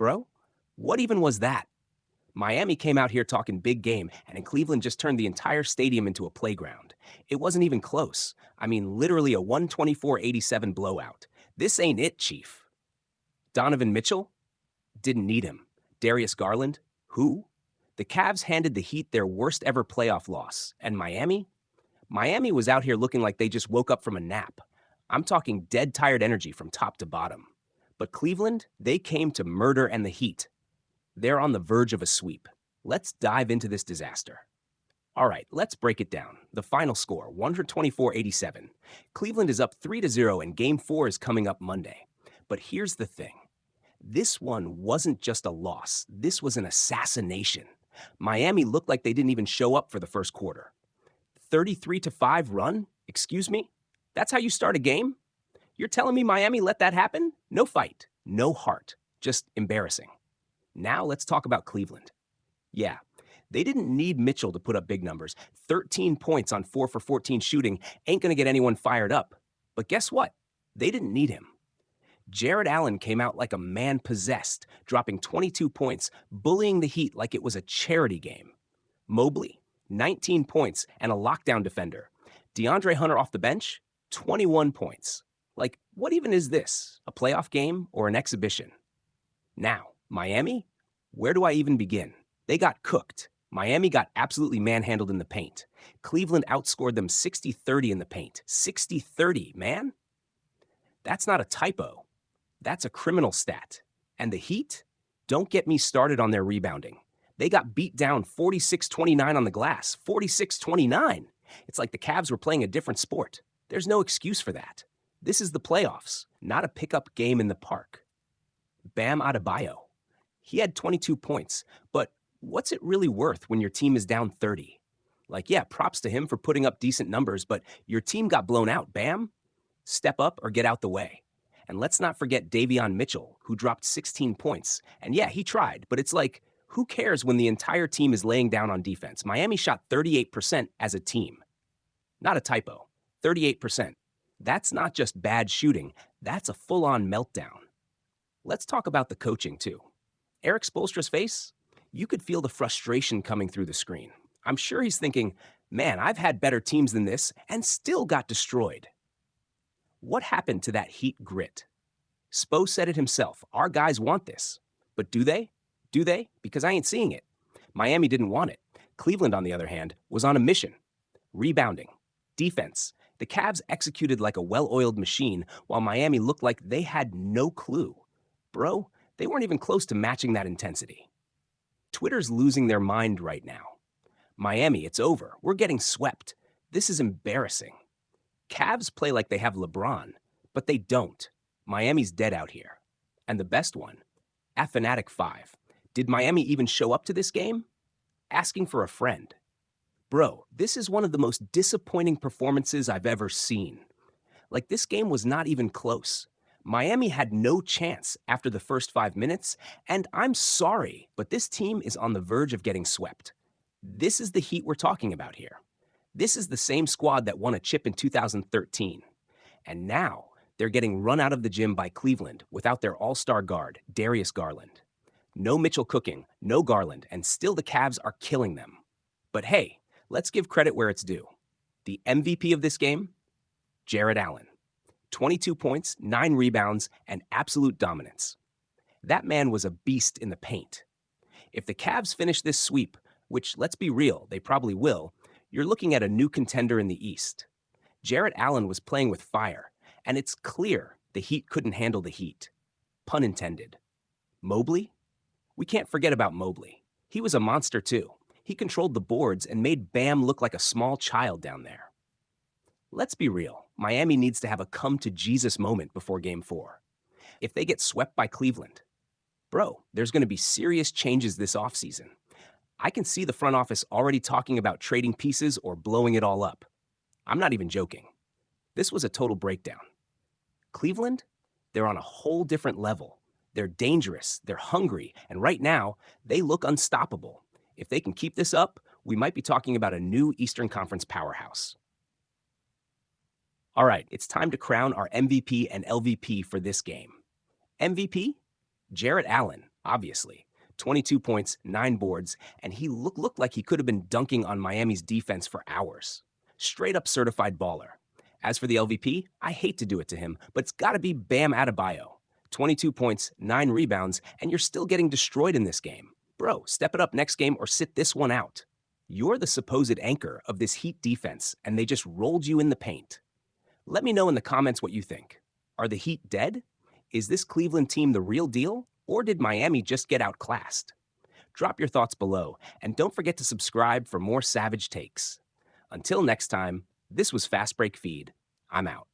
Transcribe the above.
Bro, what even was that? Miami came out here talking big game, and in Cleveland just turned the entire stadium into a playground. It wasn't even close. I mean, literally a 124-87 blowout. This ain't it, Chief. Donovan Mitchell? Didn't need him. Darius Garland? Who? The Cavs handed the Heat their worst ever playoff loss. And Miami? Miami was out here looking like they just woke up from a nap. I'm talking dead tired energy from top to bottom. But Cleveland, they came to murder and the Heat. They're on the verge of a sweep. Let's dive into this disaster. All right, let's break it down. The final score, 124-87. Cleveland is up 3-0 and Game 4 is coming up Monday. But here's the thing. This one wasn't just a loss. This was an assassination. Miami looked like they didn't even show up for the first quarter. 33-5 run? Excuse me? That's how you start a game? You're telling me Miami let that happen? No fight, no heart, just embarrassing. Now let's talk about Cleveland. Yeah, they didn't need Mitchell to put up big numbers. 13 points on 4 for 14 shooting ain't going to get anyone fired up. But guess what? They didn't need him. Jarrett Allen came out like a man possessed, dropping 22 points, bullying the Heat like it was a charity game. Mobley, 19 points and a lockdown defender. DeAndre Hunter off the bench, 21 points. Like, what even is this? A playoff game or an exhibition? Now, Miami? Where do I even begin? They got cooked. Miami got absolutely manhandled in the paint. Cleveland outscored them 60-30 in the paint. 60-30, man. That's not a typo. That's a criminal stat. And the Heat? Don't get me started on their rebounding. They got beat down 46-29 on the glass. 46-29. It's like the Cavs were playing a different sport. There's no excuse for that. This is the playoffs, not a pickup game in the park. Bam Adebayo. He had 22 points, but what's it really worth when your team is down 30? Like, yeah, props to him for putting up decent numbers, but your team got blown out, Bam. Step up or get out the way. And let's not forget Davion Mitchell, who dropped 16 points. And yeah, he tried, but it's like, who cares when the entire team is laying down on defense? Miami shot 38% as a team. Not a typo. 38%. That's not just bad shooting. That's a full-on meltdown. Let's talk about the coaching, too. Eric Spoelstra's face? You could feel the frustration coming through the screen. I'm sure he's thinking, man, I've had better teams than this and still got destroyed. What happened to that Heat grit? Spo said it himself. Our guys want this. But do they? Do they? Because I ain't seeing it. Miami didn't want it. Cleveland, on the other hand, was on a mission. Rebounding. Defense. The Cavs executed like a well-oiled machine, while Miami looked like they had no clue. Bro, they weren't even close to matching that intensity. Twitter's losing their mind right now. Miami, it's over. We're getting swept. This is embarrassing. Cavs play like they have LeBron, but they don't. Miami's dead out here. And the best one, Fanatic5. Did Miami even show up to this game? Asking for a friend. Bro, this is one of the most disappointing performances I've ever seen. Like, this game was not even close. Miami had no chance after the first 5 minutes, and I'm sorry, but this team is on the verge of getting swept. This is the Heat we're talking about here. This is the same squad that won a chip in 2013. And now they're getting run out of the gym by Cleveland without their all-star guard, Darius Garland. No Mitchell cooking, no Garland, and still the Cavs are killing them. But hey, let's give credit where it's due. The MVP of this game? Jarrett Allen. 22 points, 9 rebounds, and absolute dominance. That man was a beast in the paint. If the Cavs finish this sweep, which, let's be real, they probably will, you're looking at a new contender in the East. Jarrett Allen was playing with fire, and it's clear the Heat couldn't handle the heat. Pun intended. Mobley? We can't forget about Mobley. He was a monster too. He controlled the boards and made Bam look like a small child down there. Let's be real. Miami needs to have a come-to-Jesus moment before Game 4. If they get swept by Cleveland, bro, there's going to be serious changes this offseason. I can see the front office already talking about trading pieces or blowing it all up. I'm not even joking. This was a total breakdown. Cleveland, they're on a whole different level. They're dangerous, they're hungry, and right now, they look unstoppable. If they can keep this up, we might be talking about a new Eastern Conference powerhouse. All right, it's time to crown our MVP and LVP for this game. MVP? Jarrett Allen. Obviously. 22 points, 9 boards, and he looked like he could have been dunking on Miami's defense for hours. Straight up certified baller. As for the LVP, I hate to do it to him, but it's gotta be Bam Adebayo. 22 points, 9 rebounds, and you're still getting destroyed in this game. Bro, step it up next game or sit this one out. You're the supposed anchor of this Heat defense, and they just rolled you in the paint. Let me know in the comments what you think. Are the Heat dead? Is this Cleveland team the real deal? Or did Miami just get outclassed? Drop your thoughts below, and don't forget to subscribe for more savage takes. Until next time, this was Fast Break Feed. I'm out.